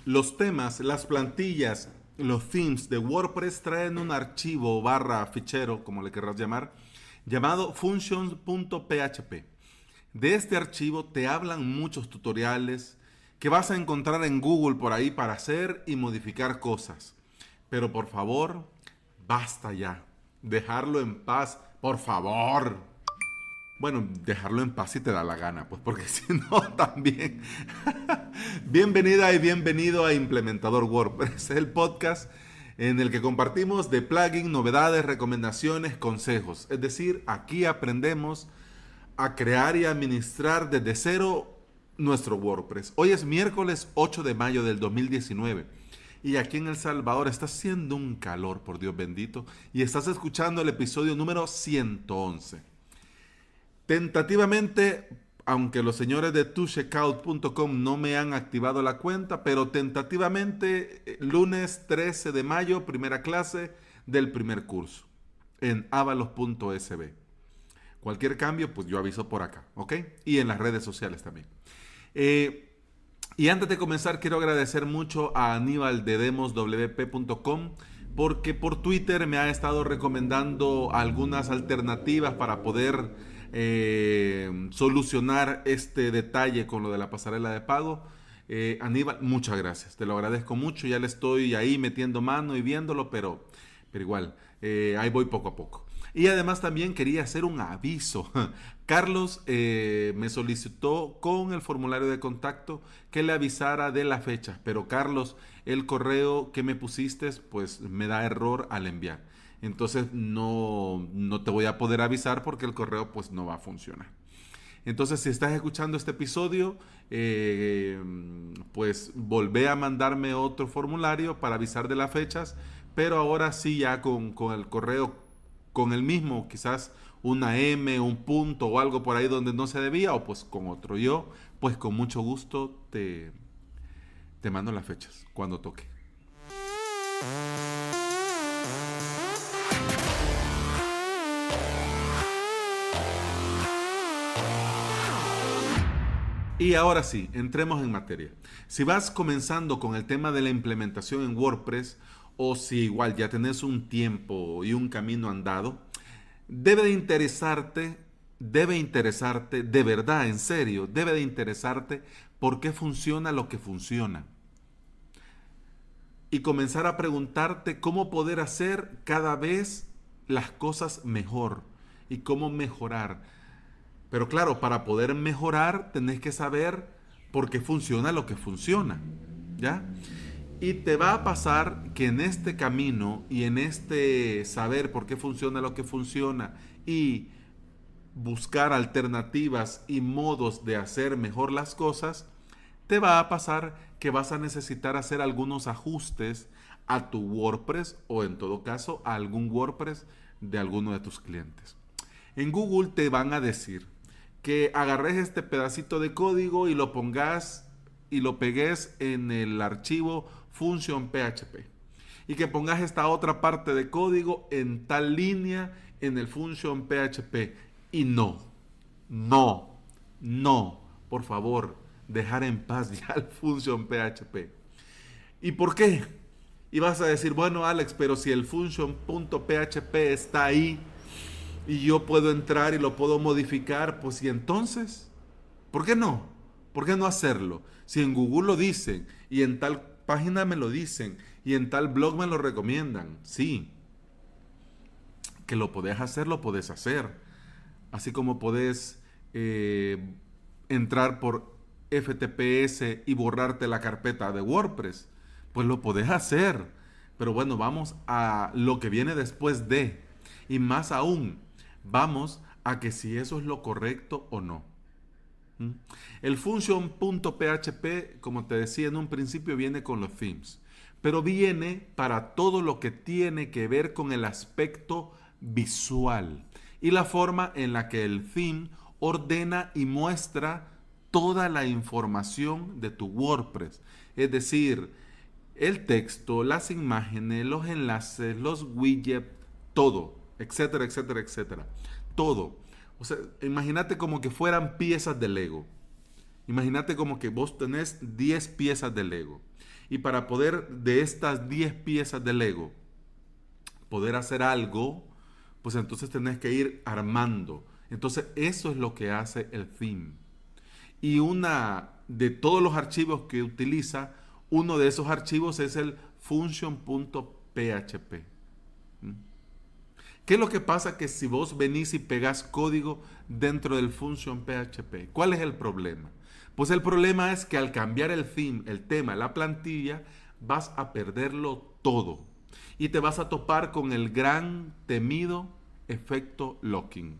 Los temas, las plantillas, los themes de WordPress traen un archivo barra fichero, como le querrás llamar, llamado functions.php. De este archivo te hablan muchos tutoriales que vas a encontrar en Google por ahí para hacer y modificar cosas. Pero por favor, basta ya. Dejarlo en paz, por favor. Bueno, dejarlo en paz si te da la gana, pues porque si no, también. Bienvenida y bienvenido a Implementador WordPress, el podcast en el que compartimos de plugin, novedades, recomendaciones, consejos. Es decir, aquí aprendemos a crear y administrar desde cero nuestro WordPress. Hoy es miércoles 8 de mayo del 2019 y aquí en El Salvador está haciendo un calor, por Dios bendito, y estás escuchando el episodio número 111. Tentativamente, aunque los señores de tucheckout.com no me han activado la cuenta, pero tentativamente lunes 13 de mayo, primera clase del primer curso en avalos.sb. Cualquier cambio, pues yo aviso por acá, ¿ok? Y en las redes sociales también. Y antes de comenzar, quiero agradecer mucho a Aníbal de demoswp.com porque por Twitter me ha estado recomendando algunas alternativas para poder solucionar este detalle con lo de la pasarela de pago. Aníbal, muchas gracias, te lo agradezco mucho. Ya le estoy ahí metiendo mano y viéndolo, pero igual, ahí voy poco a poco. Y además también quería hacer un aviso. Carlos me solicitó con el formulario de contacto que le avisara de la fecha, pero Carlos, el correo que me pusiste pues me da error al enviar. Entonces no te voy a poder avisar porque el correo pues no va a funcionar. Entonces, si estás escuchando este episodio, pues volvé a mandarme otro formulario para avisar de las fechas, pero ahora sí ya con el correo, con el mismo, quizás una M, un punto o algo por ahí donde no se debía, o pues con otro. Yo, pues con mucho gusto te mando las fechas cuando toque. Y ahora sí, entremos en materia. Si vas comenzando con el tema de la implementación en WordPress, o si igual ya tenés un tiempo y un camino andado, debe interesarte, de verdad, en serio, debe de interesarte por qué funciona lo que funciona. Y comenzar a preguntarte cómo poder hacer cada vez las cosas mejor y cómo mejorar. Pero claro, para poder mejorar tenés que saber por qué funciona lo que funciona, ¿ya? Y te va a pasar que en este camino y en este saber por qué funciona lo que funciona y buscar alternativas y modos de hacer mejor las cosas, te va a pasar que vas a necesitar hacer algunos ajustes a tu WordPress o en todo caso a algún WordPress de alguno de tus clientes. En Google te van a decir que agarres este pedacito de código y lo pongas y lo pegues en el archivo function.php y que pongas esta otra parte de código en tal línea en el function.php y no, por favor, dejar en paz ya el function.php. ¿Y por qué? Y vas a decir, bueno Alex, pero si el function.php está ahí y yo puedo entrar y lo puedo modificar, pues y entonces, ¿por qué no? ¿Por qué no hacerlo? Si en Google lo dicen y en tal página me lo dicen y en tal blog me lo recomiendan, sí, que lo podés hacer, lo podés hacer. Así como podés entrar por FTPS y borrarte la carpeta de WordPress, pues lo podés hacer. Pero bueno, vamos a lo que viene después de, y más aún, vamos a que si eso es lo correcto o no. El function.php, como te decía en un principio, viene con los themes, pero viene para todo lo que tiene que ver con el aspecto visual y la forma en la que el theme ordena y muestra toda la información de tu WordPress. Es decir, el texto, las imágenes, los enlaces, los widgets, todo, etcétera, etcétera, etcétera. Todo. O sea, imagínate como que fueran piezas de Lego. Imagínate como que vos tenés 10 piezas de Lego Y para poder de estas 10 piezas de Lego poder hacer algo, pues entonces tenés que ir armando. Entonces eso es lo que hace el theme. Y una de todos los archivos que utiliza, uno de esos archivos es el function.php. ¿Qué es lo que pasa? Que si vos venís y pegás código dentro del function PHP, ¿cuál es el problema? Pues el problema es que al cambiar el theme, el tema, la plantilla, vas a perderlo todo. Y te vas a topar con el gran temido efecto locking.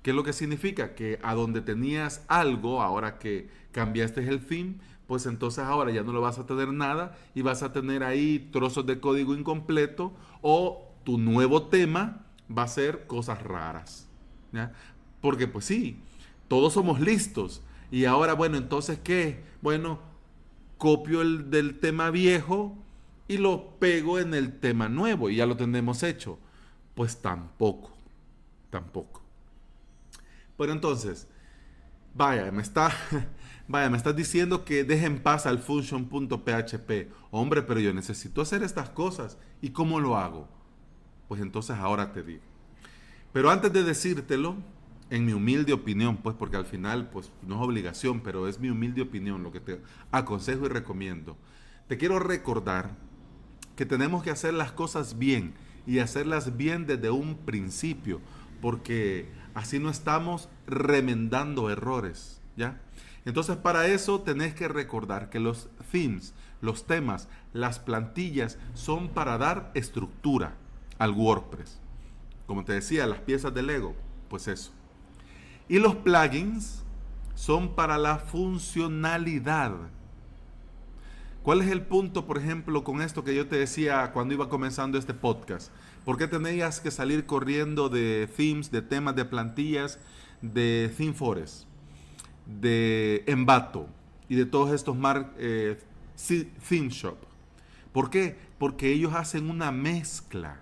¿Qué es lo que significa? Que a donde tenías algo, ahora que cambiaste el theme, pues entonces ahora ya no lo vas a tener nada y vas a tener ahí trozos de código incompleto, o tu nuevo tema va a ser cosas raras, ¿ya? Porque pues sí, todos somos listos. Y ahora, bueno, entonces ¿qué? Bueno, copio el del tema viejo y lo pego en el tema nuevo y ya lo tenemos hecho. Pues tampoco. Pero entonces, vaya, me estás diciendo que deje en paz al function.php. Hombre, pero yo necesito hacer estas cosas. ¿Y cómo lo hago? Pues entonces ahora te digo. Pero antes de decírtelo, en mi humilde opinión, pues porque al final pues no es obligación, pero es mi humilde opinión lo que te aconsejo y recomiendo. Te quiero recordar que tenemos que hacer las cosas bien y hacerlas bien desde un principio, porque así no estamos remendando errores, ¿ya? Entonces para eso tenés que recordar que los themes, los temas, las plantillas son para dar estructura al WordPress. Como te decía, las piezas de Lego, pues eso. Y los plugins son para la funcionalidad. ¿Cuál es el punto, por ejemplo, con esto que yo te decía cuando iba comenzando este podcast? ¿Por qué tenías que salir corriendo de themes, de temas, de plantillas, de ThemeForest, de Envato y de todos estos Theme Shop? ¿Por qué? Porque ellos hacen una mezcla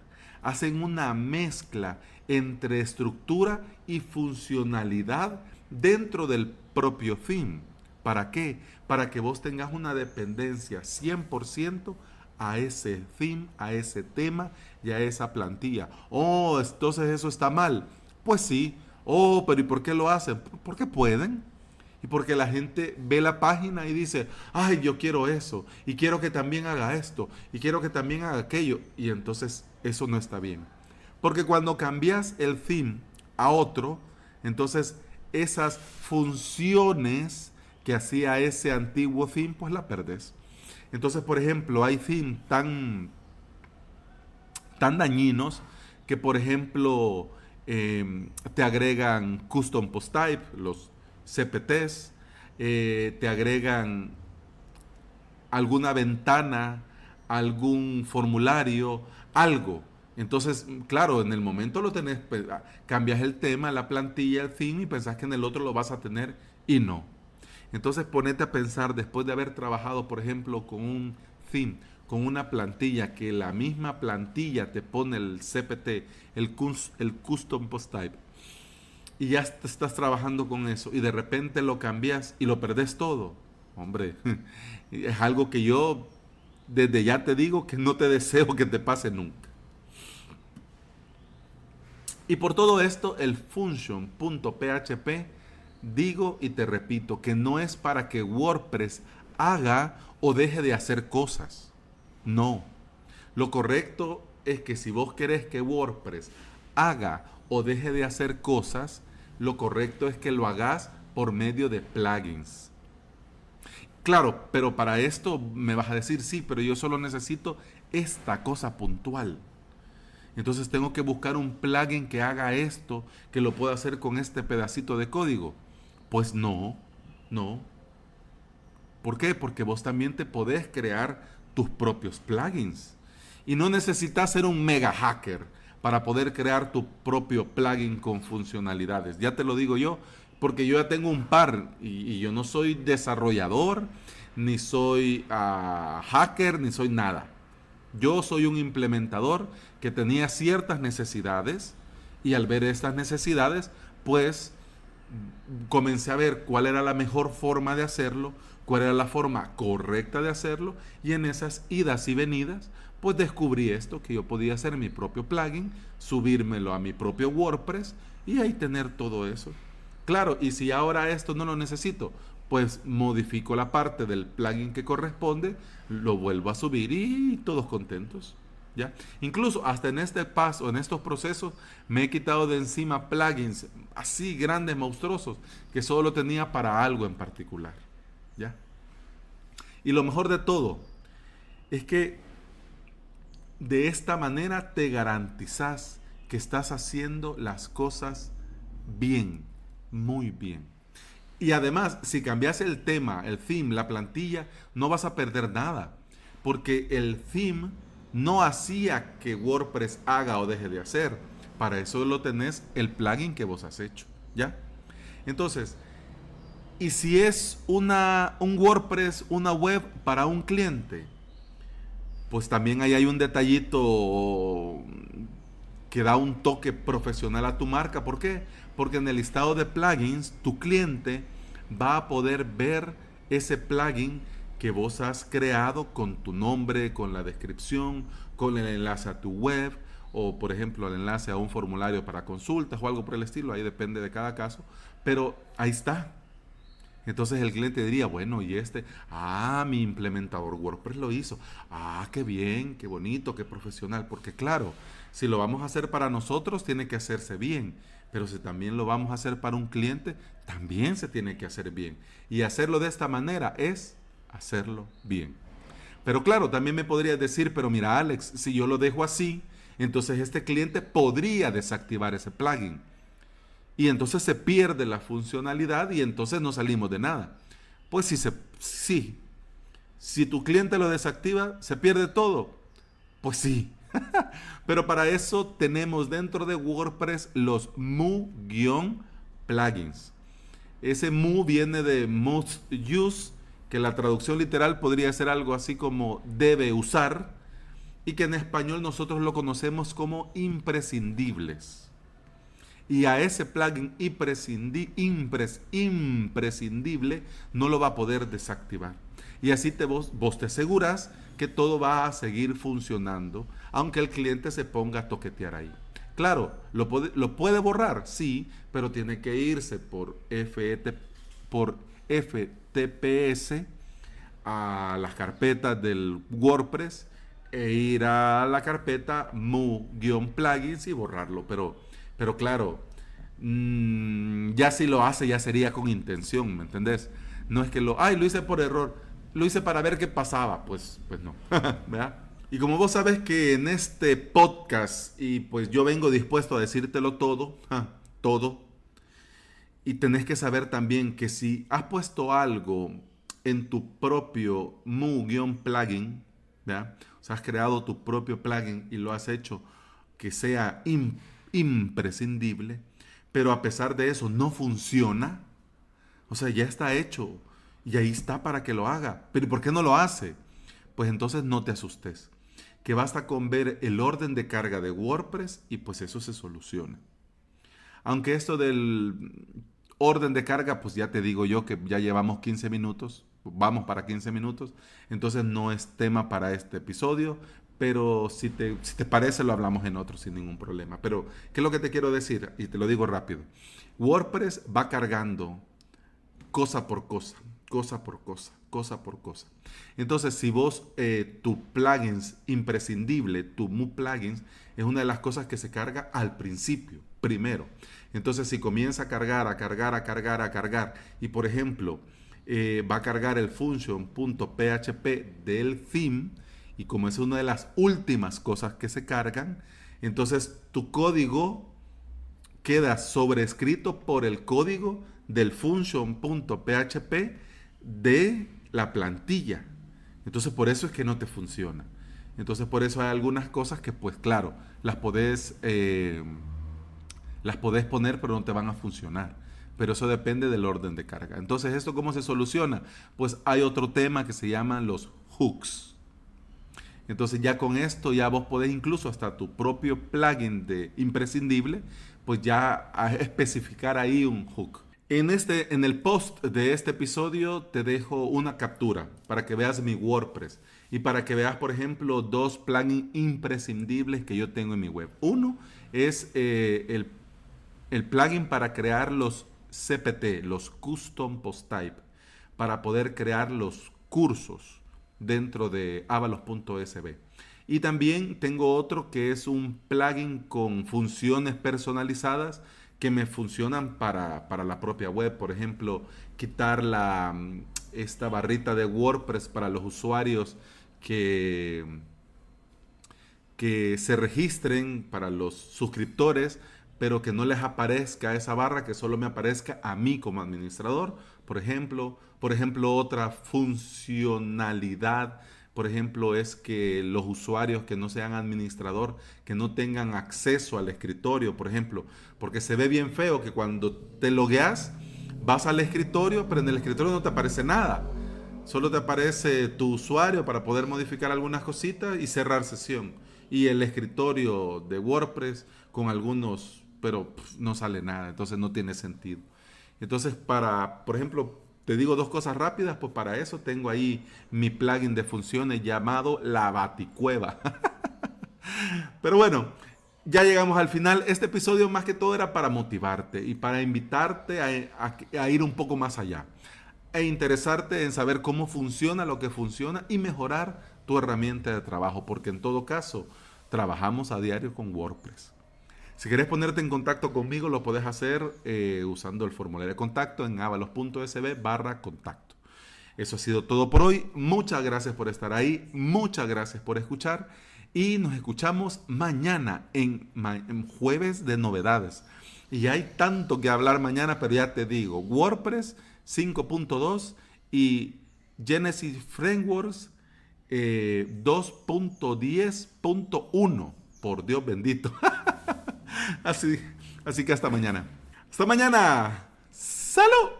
entre estructura y funcionalidad dentro del propio theme. ¿Para qué? Para que vos tengas una dependencia 100% a ese theme, a ese tema y a esa plantilla. Oh, entonces eso está mal. Pues sí. Oh, pero ¿y por qué lo hacen? Porque pueden. Y porque la gente ve la página y dice, ay, yo quiero eso, y quiero que también haga esto, y quiero que también haga aquello. Y entonces eso no está bien. Porque cuando cambias el theme a otro, entonces esas funciones que hacía ese antiguo theme, pues la perdés. Entonces, por ejemplo, hay themes tan dañinos que, por ejemplo, te agregan custom post type, los CPTs, te agregan alguna ventana, algún formulario, algo. Entonces, claro, en el momento lo tenés, pues, cambias el tema, la plantilla, el theme y pensás que en el otro lo vas a tener y no. Entonces ponete a pensar, después de haber trabajado, por ejemplo, con un theme, con una plantilla, que la misma plantilla te pone el CPT, el Custom Post Type, y ya estás trabajando con eso, y de repente lo cambias y lo perdés todo. Hombre, es algo que yo desde ya te digo que no te deseo que te pase nunca. Y por todo esto, el function.php, digo y te repito, que no es para que WordPress haga o deje de hacer cosas. No. Lo correcto es que si vos querés que WordPress haga o deje de hacer cosas, lo correcto es que lo hagas por medio de plugins. Claro, pero para esto me vas a decir, sí, pero yo solo necesito esta cosa puntual. Entonces tengo que buscar un plugin que haga esto, que lo pueda hacer con este pedacito de código. Pues no. ¿Por qué? Porque vos también te podés crear tus propios plugins. Y no necesitas ser un mega hacker para poder crear tu propio plugin con funcionalidades. Ya te lo digo yo, porque yo ya tengo un par y yo no soy desarrollador, ni soy hacker, ni soy nada. Yo soy un implementador que tenía ciertas necesidades y al ver estas necesidades, pues comencé a ver cuál era la mejor forma de hacerlo cuál era la forma correcta de hacerlo, y en esas idas y venidas, pues descubrí esto, que yo podía hacer mi propio plugin, subírmelo a mi propio WordPress y ahí tener todo eso. Claro, y si ahora esto no lo necesito, pues modifico la parte del plugin que corresponde, lo vuelvo a subir y todos contentos. ¿Ya? Incluso hasta en este paso, en estos procesos, me he quitado de encima plugins así grandes, monstruosos, que solo tenía para algo en particular. ¿Ya? Y lo mejor de todo es que de esta manera te garantizas que estás haciendo las cosas bien, muy bien. Y además, si cambias el tema, el theme, la plantilla, no vas a perder nada. Porque el theme no hacía que WordPress haga o deje de hacer. Para eso lo tenés el plugin que vos has hecho. ¿Ya? Entonces, y si es un WordPress, una web para un cliente, pues también ahí hay un detallito que da un toque profesional a tu marca. ¿Por qué? Porque en el listado de plugins, tu cliente va a poder ver ese plugin que vos has creado con tu nombre, con la descripción, con el enlace a tu web, o por ejemplo el enlace a un formulario para consultas o algo por el estilo. Ahí depende de cada caso. Pero ahí está. Entonces el cliente diría, bueno, y mi implementador WordPress lo hizo. Qué bien, qué bonito, qué profesional. Porque claro, si lo vamos a hacer para nosotros, tiene que hacerse bien. Pero si también lo vamos a hacer para un cliente, también se tiene que hacer bien. Y hacerlo de esta manera es hacerlo bien. Pero claro, también me podrías decir, pero mira, Alex, si yo lo dejo así, entonces este cliente podría desactivar ese plugin. Y entonces se pierde la funcionalidad y entonces no salimos de nada. Pues sí. Si tu cliente lo desactiva, ¿se pierde todo? Pues sí. Pero para eso tenemos dentro de WordPress los Mu-plugins. Ese Mu viene de must use, que la traducción literal podría ser algo así como debe usar, y que en español nosotros lo conocemos como imprescindibles. Y a ese plugin imprescindible no lo va a poder desactivar. Y así vos te aseguras que todo va a seguir funcionando, aunque el cliente se ponga a toquetear ahí. Claro, lo puede borrar, sí, pero tiene que irse por FTPS a las carpetas del WordPress e ir a la carpeta mu-plugins y borrarlo. Pero claro, ya si lo hace ya sería con intención, ¿me entendés? No es que lo hice por error, lo hice para ver qué pasaba, pues no, ¿verdad? Y como vos sabes que en este podcast, y pues yo vengo dispuesto a decírtelo todo, todo, y tenés que saber también que si has puesto algo en tu propio Mu-plugin, ¿verdad? O sea, has creado tu propio plugin y lo has hecho que sea imprescindible, pero a pesar de eso no funciona, o sea, ya está hecho y ahí está para que lo haga. Pero ¿por qué no lo hace? Pues entonces no te asustes, que basta con ver el orden de carga de WordPress y pues eso se soluciona. Aunque esto del orden de carga, pues ya te digo yo que ya llevamos 15 minutos, vamos para 15 minutos, entonces no es tema para este episodio, pero si te parece lo hablamos en otro sin ningún problema. Pero, ¿qué es lo que te quiero decir? Y te lo digo rápido. WordPress va cargando cosa por cosa, cosa por cosa, cosa por cosa. Entonces, si vos, tu plugins imprescindible, tu Mu-plugins, es una de las cosas que se carga al principio, primero. Entonces, si comienza a cargar, y por ejemplo, va a cargar el function.php del theme, y como es una de las últimas cosas que se cargan, entonces tu código queda sobrescrito por el código del function.php de la plantilla. Entonces por eso es que no te funciona. Entonces por eso hay algunas cosas que pues claro, las podés poner pero no te van a funcionar. Pero eso depende del orden de carga. Entonces, ¿esto cómo se soluciona? Pues hay otro tema que se llaman los hooks. Entonces ya con esto ya vos podés incluso hasta tu propio plugin de imprescindible, pues ya especificar ahí un hook. En el post de este episodio te dejo una captura para que veas mi WordPress y para que veas, por ejemplo, dos plugins imprescindibles que yo tengo en mi web. Uno es el plugin para crear los CPT, los Custom Post Type, para poder crear los cursos dentro de avalos.sb. Y también tengo otro que es un plugin con funciones personalizadas que me funcionan para la propia web. Por ejemplo, quitar esta barrita de WordPress para los usuarios que se registren, para los suscriptores, pero que no les aparezca esa barra, que solo me aparezca a mí como administrador. Por ejemplo, otra funcionalidad, por ejemplo, es que los usuarios que no sean administrador, que no tengan acceso al escritorio, por ejemplo, porque se ve bien feo que cuando te logueas, vas al escritorio, pero en el escritorio no te aparece nada. Solo te aparece tu usuario para poder modificar algunas cositas y cerrar sesión. Y el escritorio de WordPress con algunos, pero no sale nada, entonces no tiene sentido. Entonces, por ejemplo, te digo dos cosas rápidas, pues para eso tengo ahí mi plugin de funciones llamado La Baticueva. Pero bueno, ya llegamos al final. Este episodio más que todo era para motivarte y para invitarte a ir un poco más allá e interesarte en saber cómo funciona lo que funciona y mejorar tu herramienta de trabajo, porque en todo caso trabajamos a diario con WordPress. Si quieres ponerte en contacto conmigo, lo puedes hacer usando el formulario de contacto en avalos.sb/contacto. Eso ha sido todo por hoy. Muchas gracias por estar ahí. Muchas gracias por escuchar. Y nos escuchamos mañana en jueves de novedades. Y hay tanto que hablar mañana, pero ya te digo, WordPress 5.2 y Genesis Frameworks 2.10.1. Por Dios bendito. Así que hasta mañana. ¡Hasta mañana! ¡Salud!